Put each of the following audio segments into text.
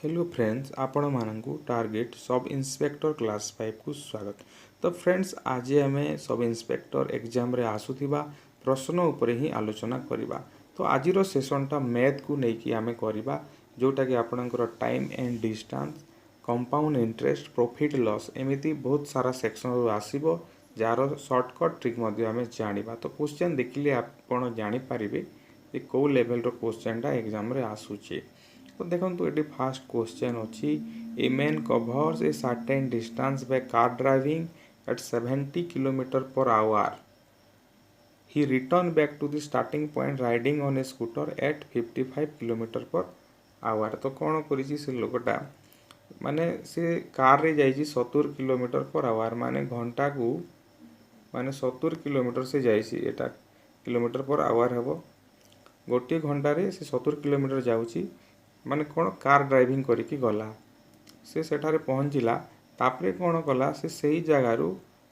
Hello friends आपण मानकु target sub inspector class 5 को स्वागत। तो फ्रेंड्स आज आम सब इंस्पेक्टर एग्जाम रे आसुथिबा प्रश्न उपरे ही आलोचना करिबा। तो आज सेसनटा मैथ को लेकिन आम करवा जोटा कि आपणकर time and distance compound interest profit loss एमती बहुत सारा सेक्शन आसीबो जार शॉर्टकट ट्रिक आम जानिबा। तो क्वेश्चन देखिले आपण जानि पारिबे कि को लेवल रो क्वेश्चनटा एग्जाम रे आसुची। तो देखो ये फास्ट क्वेश्चन अच्छी a man covers a certain distance by car driving at 70 kilometre per hour he return back to the starting point riding on a scooter at 55 kilometre per hour. तो कौन करिछि से लोकटा माने से कार रे जाइछि 70 kilometre per our माने घंटा को माने 70 किलोमीटर से जाइछि एटा किलोमीटर पर आवर हेबो गोटे घंटा रे से 70 किलोमीटर जाउछि माने कौन कार ड्राइविंग करिकी गला से सेठारे पहुँचला तापरे कौन कला से सही जगार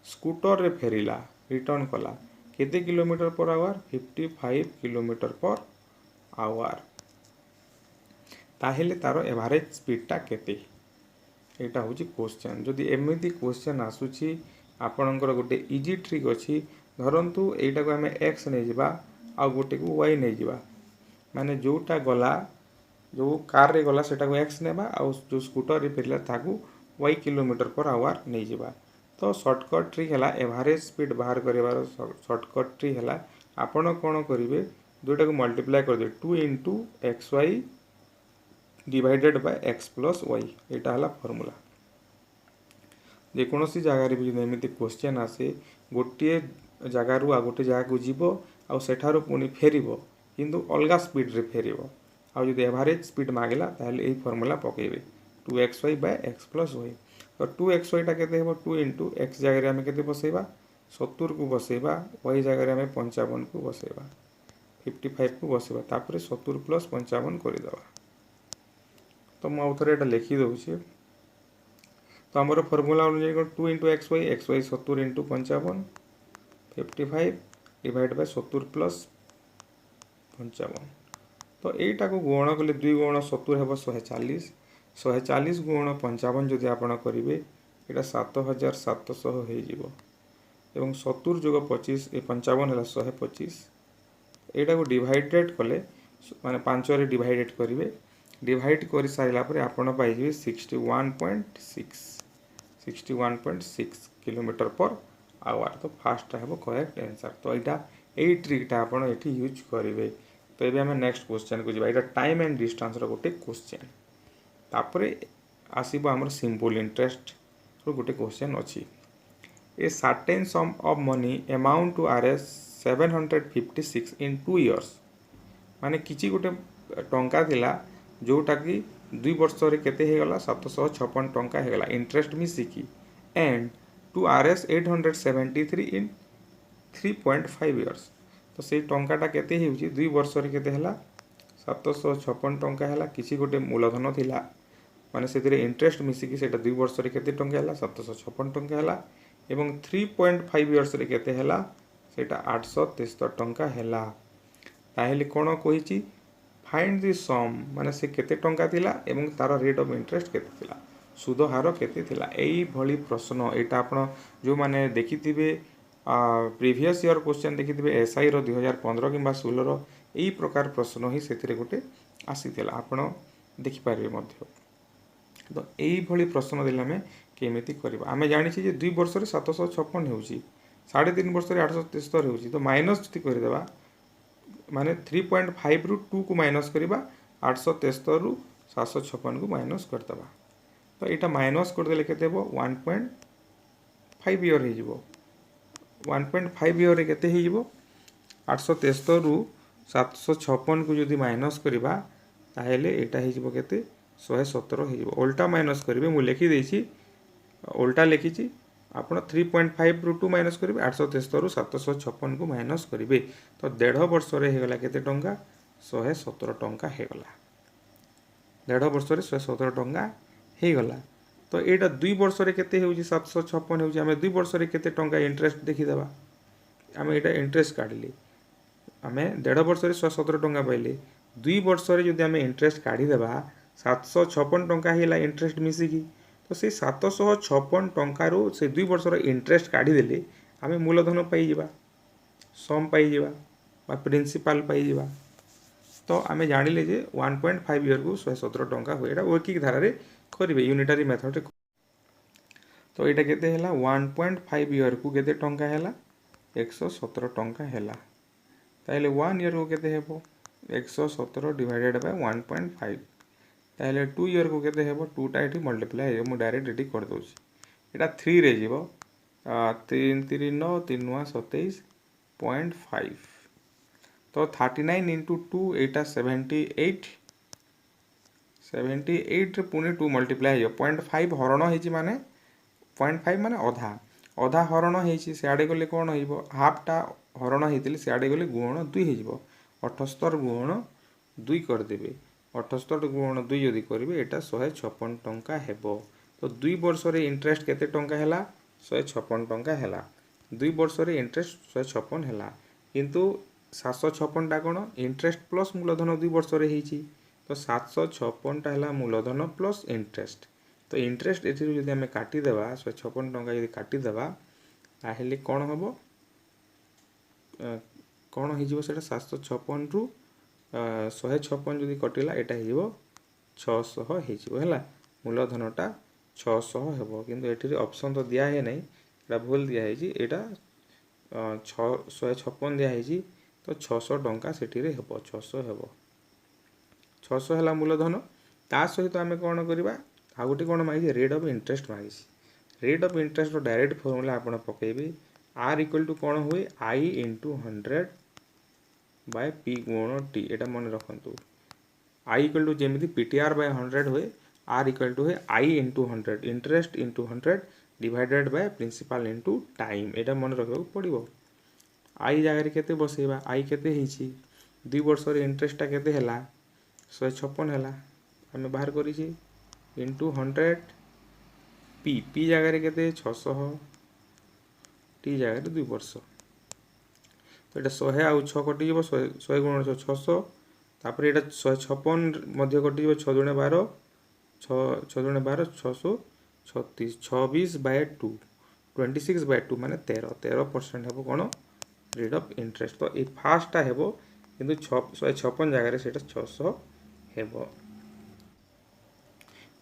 स्कूटर रे फेरिला रिटर्न कला केते kilometre per hour 55 kilometre per hour. ताहेले तार एवरेज स्पीडटा केते एटा होची क्वेश्चन। जदि एमिति क्वेश्चन आसुची आपणकर गोटे इजी ट्रिक अछि धरंतु एटा को हमें x नै जिबा आ गोटे को y नै जिबा माने जोटा गला जो कार रे गला सेटा को x नेबा आ जो स्कूटर रे फेरला ताकू y किलोमीटर पर आवर नै जिबा। तो शॉर्टकट ट्रिक हला एवरेज स्पीड बाहर करिवार शॉर्टकट ट्रिक हला आपण कोन करिवे दुटा को मल्टीप्लाई कर दे 2 into xy divided by x plus y एटा हला फार्मूला। जे कोनोसी जगह रे भी एमिति क्वेश्चन आसे गोटे जगह रु आ गोटे जगह को जीवो आ सेठारो पुनी फेरिबो किंतु अलगा स्पीड रे फेरिबो आ जो एवरेज स्पीड मांगला ताहले एही फार्मूला पकेबे 2xy by x plus y। तो 2xy टा केते हेबो 2 into x जगह रे हम केते बसेबा 70 को बसेबा y जगह रे हम 55 को बसेबा 55 को बसेबा तापरे 70 plus 55 करि दबा। तो म आउथरे एटा लिखि दउछि। तो हमर फार्मूला अनुसार 2 into xy 70 into 55 55 divide by 70 plus 55। तो एटा को गुण कले 2 गुण 70 हेबो 140 140 गुण 55 जदि आपण करिवे एटा 7700 हे जिवो एवं 70 जोग 25 ए 55 हला 125 एटा को डिवाइडेड कले माने 5 रे डिवाइडेड करिवे डिवाइड करि साइला परे आपण पाइ जिवे 61.6 किलोमीटर पर आवर। तो फास्ट हेबो करेक्ट आंसर। तो एटा एई ट्रिकटा आपण एठी यूज करिवे। तो ये आम नेक्स्ट क्वेश्चन को जाइए टाइम एंड डिस्टेंस गोटे क्वेश्चन तापरे आसीबो हमर सिंपल इंटरेस्ट रो गोटे क्वेश्चन अछि a certain sum of money amount to Rs 756 in 2 years माने किछि गोटे टंका थिला जोटा कि 2 वर्ष रे केते हे गला 756 टंका हे गला इंटरेस्ट मिसिकी and to Rs 873 in 3.5 years. तो से टंकाटा केते हेउची 2 वर्ष रे केते हला 756 टंका हला किछि गोटे मूलधन थिला माने सेतिरे इंटरेस्ट मिसिकी सेटा 2 वर्ष रे केते टंका हला 756 टंका हला एवं 3.5 इयर्स रे केते हला सेटा 873 टंका हला। ताहेले कोन कहिची फाइंड द सम माने से केते टंका थिला एवं तार रेट ऑफ इंटरेस्ट केते थिला सुद हार केते थिला। एई भली प्रश्न एटा आपण जो माने देखिथिबे प्रीवियस ईयर क्वेश्चन देखिथिबे एसआई रो 2015 किंबा 16 रो एई प्रकार प्रश्न ही सेतिरे गोटे आसीथिला आपण देखि पारिबे मध्य। तो एई भली प्रश्न देला में केमिति करबा आमे जानि छी जे 2 वर्ष रे 756 हेउची 3.5 वर्ष रे 873 हेउची तो माइनस जति कर देबा माने 3.5 रु 2 को माइनस करबा 873 रु 756 को माइनस कर देबा। तो एटा माइनस कर देले केते हेबो 1.5 ईयर हे जिवो 1.5 ईयर केते हे जिवो 873 रु 756 को जदि माइनस करबा ताहेले एटा हे जिवो केते 117 हे जिवो उल्टा माइनस करबे मु लिखि देछि उल्टा लिखिछि आपण 3.5 रु 2 माइनस करबे 873 रु 756 को माइनस करबे। तो 1.5 वर्ष रे हे गला केते टंका 117 टंका हे गला 1.5 वर्ष रे 117 टंका हे गला। तो एटा 2 वर्ष रे केते हेउची 756 हेउची हमें 2 वर्ष रे केते टंका इंटरेस्ट देखि देबा हमें एटा इंटरेस्ट काढली हमें 1.5 वर्ष रे 117 टंका पाइले 2 वर्ष रे जदि हमें इंटरेस्ट काढी देबा 756 टंका हिला इंटरेस्ट मिसिकी तो से 756 टंकारु से 2 वर्षर इंटरेस्ट काढ़ीदेले आम मूलधन पाइबा सम पाइबा बा प्रिंसिपाल पाइबा तो आम जानिले जे 1.5 इयर को 117 टंका हुए एटा वर्किंग धारा रे करिवे यूनिटरी मेथड रे तो एटा केते हैला 1.5 इयर को केते टंका हैला 117 टंका हैला ताइले 1 इयर को केते हेबो 117 डिवाइडेड बाय 1.5 ताइले 2 इयर को केते हेबो 2 टा एठी मल्टीप्लाई हे मु डायरेक्ट एठी कर दोछि एटा 3 रे जीवो 3 3 9 3 9 27.5 तो 39 इंटू 2 एटा 78 रे पुणी 2 मल्टीप्लाई हो 0.5 हरण होइछि माने 0.5 माने अधा अधा हरण होइछि सियाडे गले कोन होइबो हाफ टा हरण होइतिले सियाडे गले गुणन 2 होइजिबो 78 गुणन 2 कर देबे 78 गुणन 2 यदि करिवे एटा 156 टंका हेबो तो 2 वर्ष रे इंटरेस्ट केते टंका हैला 156 टंका हैला 2 वर्ष रे इंटरेस्ट 156 हैला किंतु 756 टा कोन इंटरेस्ट प्लस मूलधन 2 वर्ष रे हेछि तो 756 टा हैला मूलधन प्लस इंटरेस्ट तो इंटरेस्ट एथि जदि हमें काटी देबा 156 टंका यदि काटी देबा ताहेले कोन हबो कोन हिजिबो सेटा 756 रु 156 जदि कटिला एटा हिजिबो 600 हिजिबो हैला मूलधनटा 600 हेबो किंतु एठी ऑप्शन तो दिया है नहीं एटा भूल दिया है जी एटा 156 दिया है जी तो 600 टंका सेठी रे हेबो 600 हेबो 600 हैला मूलधन ता सहित आमे कोन करबा आ गोटे कोन मागी रेट ऑफ इंटरेस्ट मागी रेट ऑफ इंटरेस्ट रो डायरेक्ट फार्मूला आपण पकेबे r इक्वल टू कोन हुए I into 100 बाय p गुण t एटा मन रखंतु I इक्वल टू जेमिति ptr बाय 100 हुए r इक्वल टू है I into 100 interest into 100 divided by principal into time एटा मन रखबो पड़िबो I जगह रे केते बसेबा I केते हिची 2 वर्ष रे इंटरेस्ट ता केते हैला 156 हैला हमें बाहर करी छी into 100 p जगह रे केते 600 t जगह रे 2 वर्ष तो एटा 100 आउ 6 कटि जीवो 100 गुण 600 तापर एटा 156 मध्य कटि जीवो 6 दुणे 12 6 दुणे 12 636 26 बाय 2 26 बाय 2 माने 13% हेबो कोन रेट ऑफ इंटरेस्ट तो ए फास्ट ता हेबो किंतु 156 जगह रे सेटा 600 हेबो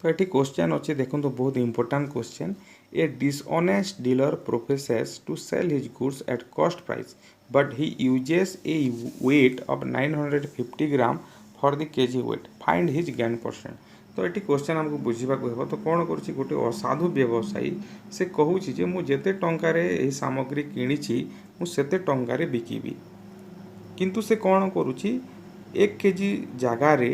तो ये क्वेश्चन अच्छे देखो तो बहुत important question a dishonest dealer professes to sell his goods at cost price but he uses a weight of 950 gram for the kg weight find his gain percent तो ये क्वेश्चन हमको बुझा हे तो कौन कर गोटे असाधु व्यवसायी से कहूँ जे मु जेते टंकार सामग्री किणी मुझे टंकार बिकिबी किंतु से कौन करुच्ची 1 केजी जगार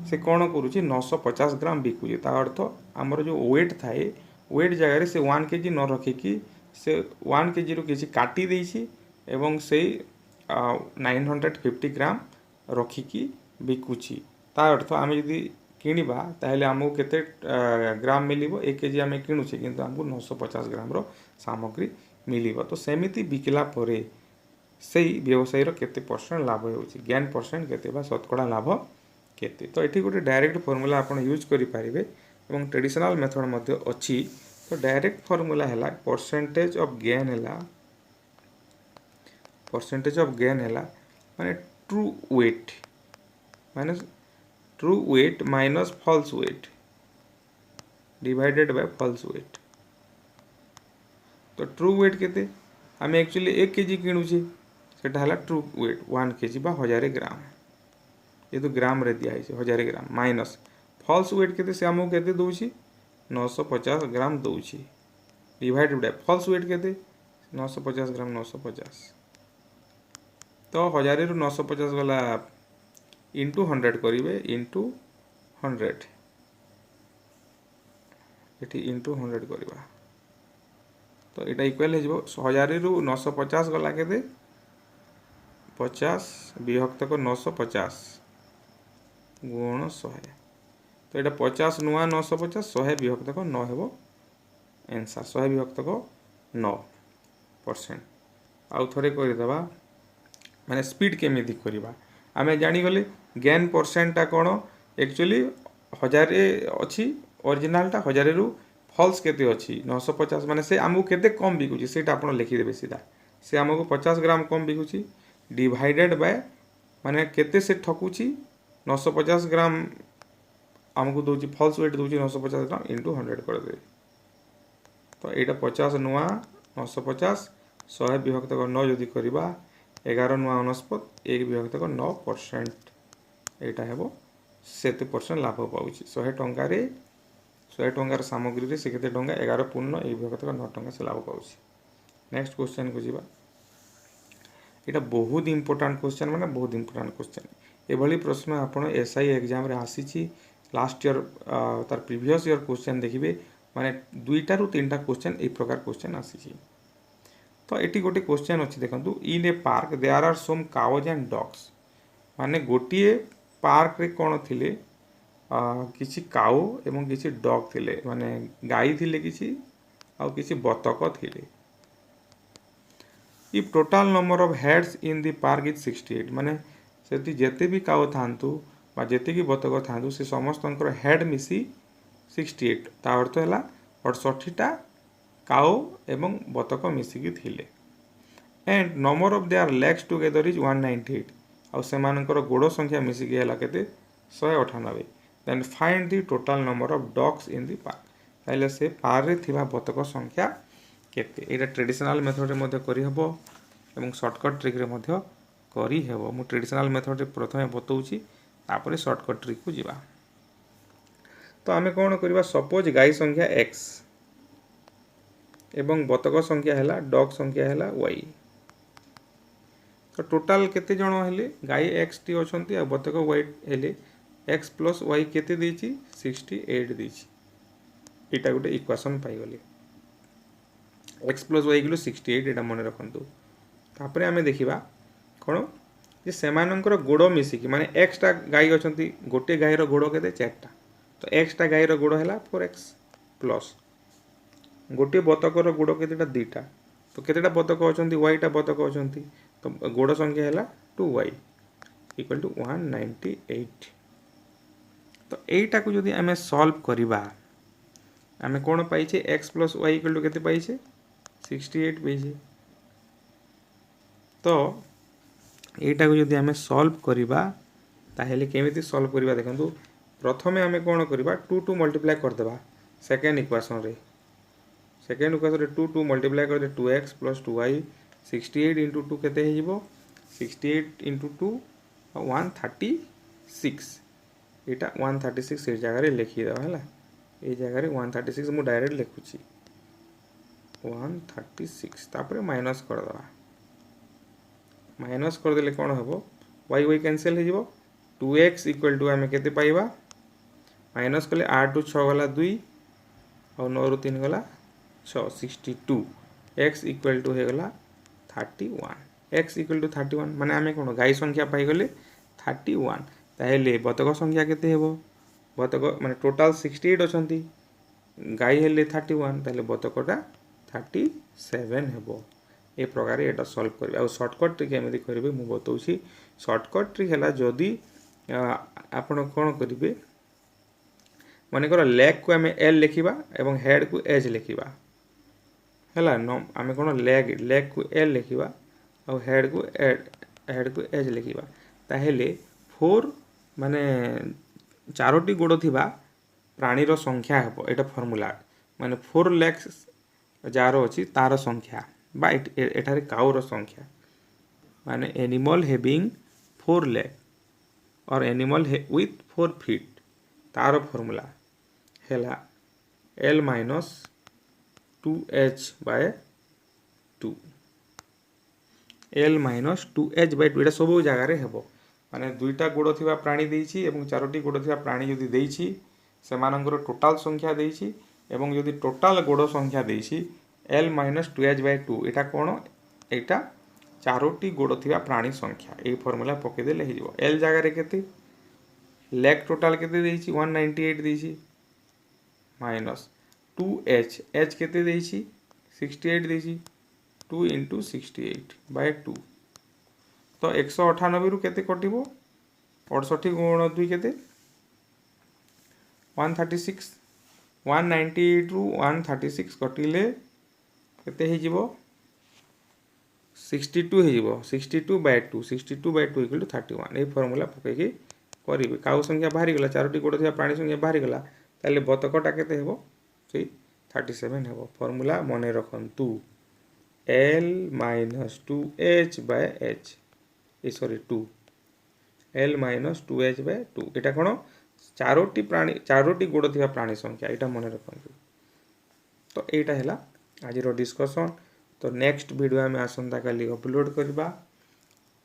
से कौन करुच्ची 950 ग्राम बिकुचे ता अर्थ आमर जो वेट थाए वेट जगह से 1 केजी न रखिकी से 1 केजी रू किसी काटी देछि एवं से 950 ग्राम रखिकी बिकुची ता अर्थ आम यदि किणवा ताहले आमको केते ग्राम मिलिबो 1 केजी आम किणुचे किंतु आमको 950 ग्राम रो सामग्री मिलिबो तो सेमिति बिकला परे सेही व्यवसायी रो केते परसेंट लाभ होउची ज्ञान परसेंट केते बा शतकड़ा लाभ केते तो एठी गोटे डायरेक्ट फार्मूला आपण यूज करि पारिबे एवं ट्रेडिशनल मेथड मध्ये अछि तो डायरेक्ट फार्मूला हैला परसेंटेज ऑफ गेन हैला माने true weight minus false weight divided by false weight तो ट्रू वेट केते आम एक्चुअली 1 केजी किणुचे सेटा हला ट्रू वेट 1 केजी बा 1000 ग्राम ये तो ग्राम रे दिया है 1000 ग्राम माइनस फॉल्स वेट केते से हमको केते दोछि 950 ग्राम दोछि डिवाइडेड बाय फॉल्स वेट केते 950 ग्राम 950 तो 1000 रु 950 गला इंटू 100 करिवे इंटू 100 एठी इंटू 100 करिवा तो एटा इक्वल हो 1000 रु 950 गला केते 50 विभक्त को 950 गुण 100 तो यहाँ 50 नुआ 950 100 विभक्त को 9 हेबो आंसर 100 विभक्त को 9% आउ थरे करदेवा माने स्पीड केमिति करवा आमे जानी गले गेन परसेंट टा कोन एक्चुअली हजारे अच्छी ओरिजिनालटा 1000 रु फॉल्स केते अच्छी 950 माने से आमको केते कम बिकुची सेटा आपण लिखिदेबे सीधा से आमको 50 ग्राम कम बिकुची डिवाइडेड बाय माने केते से ठकुची 950 ग्राम आमको दूची फॉल्स वेट दूची 950 ग्राम इंटू 100 कर दे तो यहाँ 50 नुआ 950 100 विभक्त 9 जदि करवा 11 नुआ 49 1 विभक्त 9% यहाँ हे 7% लाभ पाँच 100 टंकार 100 टंकार सामग्री से केते टंका 11 पूर्ण 1 विभक्त 9 टंका से लाभ पाँच नेक्स्ट क्वेश्चन को जीवा यहाँ बहुत इंपोर्टाट क्वेश्चन माने बहुत इंपोर्टाट क्वेश्चन एभली प्रश्न आपण एसआई एग्जाम रे आसी लास्ट ईयर तार प्रीवियस ईयर क्वेश्चन देखिए माने 2टा रु 3टा क्वेश्चन ए प्रकार क्वेश्चन आसी तो ये गोटे क्वेश्चन अच्छी देखो in a park there are some cows and dogs माने गोटे पार्क रे कौन थिले किसी काउ एवं किसी डॉग थिले माने गाई थिले किसी आउ किसी बतक थिले if total number of heads in the park is 68 माने सेति जेते भी काउ थांतु बा जेते की बतक थांतु से समस्त हेड मिसी 68 ता अर्थ है 68टा काउ एवं बतक मिसिकी थिले and number of their legs together is 198 आउ सेमानकर गोड़ संख्या मिसिकी है केते 198 then find the total number of dogs in the park ताइले से पार्क रे थिबा बतक संख्या केते एटा ट्रेडिशनल मेथड रे मध्ये करि हबो एवं शॉर्टकट ट्रिक रे मध्ये करि हेबो मु ट्रेडिशनल मेथड रे प्रथमे बतौची तापर शॉर्टकट ट्रिक को जीवा तो आमे कोन करबा सपोज गाय संख्या x एवं बतक संख्या है डॉग संख्या है y तो टोटाल केते जण हेले गाय x टी अछंती आ बतक y हेले x प्लस y केते देछि 68 देछि एटा गोटे इक्वेशन पाई गले x प्लस y किलो 68 एटा मन रखंतु तापरे आमे देखिबा कोन जे सेमानंकर गोड़ मिसिकी माने x टा गाय अछंती गोटे गाय रो गोड़ केते 4टा तो x टा गाय रो गोड़ हैला 4x प्लस गोटे बतकर गोड़ केतेटा 2टा तो केतेटा बतक अछंती y टा बतक अछंती तो गोड़ संख्या हैला 2y इक्वल टू 198 तो एटा को जदि आमे सॉल्व करिबा आमे कोन पाइछे x plus y equal to केते पाइछे 68 पाइछे तो एटा को जदि आमे सॉल्व करिबा ताहेले केमिति सॉल्व करिबा देखंतु प्रथमे आमे कोन करिबा 2 2 मल्टीप्लाई कर देबा सेकंड इक्वेशन रे सेकंड इक्वेशन रे 2 2 मल्टीप्लाई कर दे 2x प्लस 2y 68 into 2 केते हे जिवो 68 into 2 136 एटा 136 ए जगह रे लिखि दबा हला ए जगह रे 136 मु डायरेक्ट लिखुची 136 तापरे माइनस कर दबा माइनस कर देले कोन हबो y y कैंसिल हे जिवो 2x इक्वल टू आमे केते पाइबा माइनस कले 8 टू 6 गला 2 और 9 रु 3 गला 6 62 x इक्वल टू हे गला 31 x इक्वल टू 31 माने आमे कोन गाय संख्या पाई गले 31 ताहेले बतक संख्या केते हेबो बतक माने टोटल 68 अछंती गाय हेले 31 ताहेले बतकटा 37 हेबो ए प्रकार एटा सॉल्व करबे आ शॉर्टकट ट्रिक एमि करबे मु बतौसी शॉर्टकट ट्रिक हैला जदी आपण कोन करबे माने कर लेग को आमे l लिखिबा एवं हेड को h लिखिबा हैला नो आमे कोन लेग को l लिखिबा और हेड को h लिखिबा ताहेले 4 माने चारोटी गोड़ थिबा प्राणी रो संख्या हेबो एटा फार्मूला माने 4 लेग्स जारो अछि तार संख्या बा एठारे काउ रो संख्या माने एनिमल हैविंग 4 लेग और एनिमल विथ 4 फीट तार फार्मूला हैला l minus 2h by 2 l minus 2h by 2 एटा सब जगह रे हेबो माने दुईटा गोड़ थिबा प्राणी देइछि एवं चारोटी गोड़ थिबा प्राणी यदि देइछि सेमानंकर टोटल संख्या देइछि एवं यदि टोटल गोड़ संख्या देइछि l माइनस 2h बाय 2 एटा कोन एटा चारोटी गोड़ थिबा प्राणी संख्या ए फार्मूला पके देले हे जिवो l जगह रे केते लेग टोटल केते देइछि 198 देइछि माइनस 2h h केते देइछि 68 देइछि 2 into 68 by 2 तो 198 रु केते कटिबो 68 गुण 2 केते 136 198 ରୁ 136 कटिले केते हे जिवो 62 हे जिवो 62/2 62/2 = 31 ए फार्मूला पके के करिवे काउ संख्या बाहरी गला चारोटी गोड़ थिया प्राणी संख्या बाहरी गला ताले बतकटा केते हेबो से 37 हेबो फार्मूला मने रखंतु L - 2h/h sorry 2 L - 2h/2 एटा कोन चारोटी गोड़ थिया प्राणी संख्या एटा मने रखंतु। तो एटा हैला आज रो डिस्कशन। तो नेक्स्ट वीडियो में आसंता काली अपलोड करबा।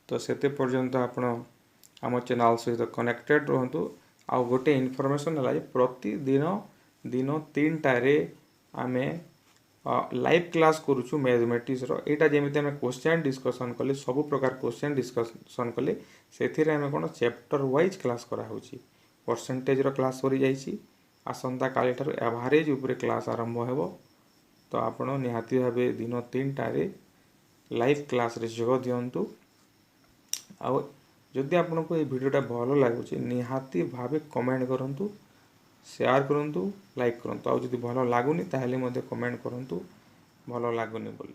तो सेते पर्यंत आपण आम चैनल सहित कनेक्टेड रहंतु। आ गोटे इनफॉरमेशन है प्रतिदिन दिन 3टारे आमे लाइव क्लास करूछु मैथमेटिक्स रो एटा जेमिति आमे क्वेश्चन डिस्कशन कले सब प्रकार क्वेश्चन डिस्कशन कले सेथिरे आमे कोन चैप्टर वाइज क्लास करा होची परसेंटेज रो क्लास सरी जाईची आसंता काली ठारो एवरेज ऊपर क्लास आरंभ हेबो। तो आपण निहाती भाबे दिन 3टारे लाइव क्लास रे जोग दियंतु। आ जदि आपको ये वीडियोटा भल लगुच निहाती भावे कमेंट करंतु शेयर करंतु लाइक करंतु। आ जदि भल लागुनी ताहेले मते कमेंट करंतु भल लागुनी बोली।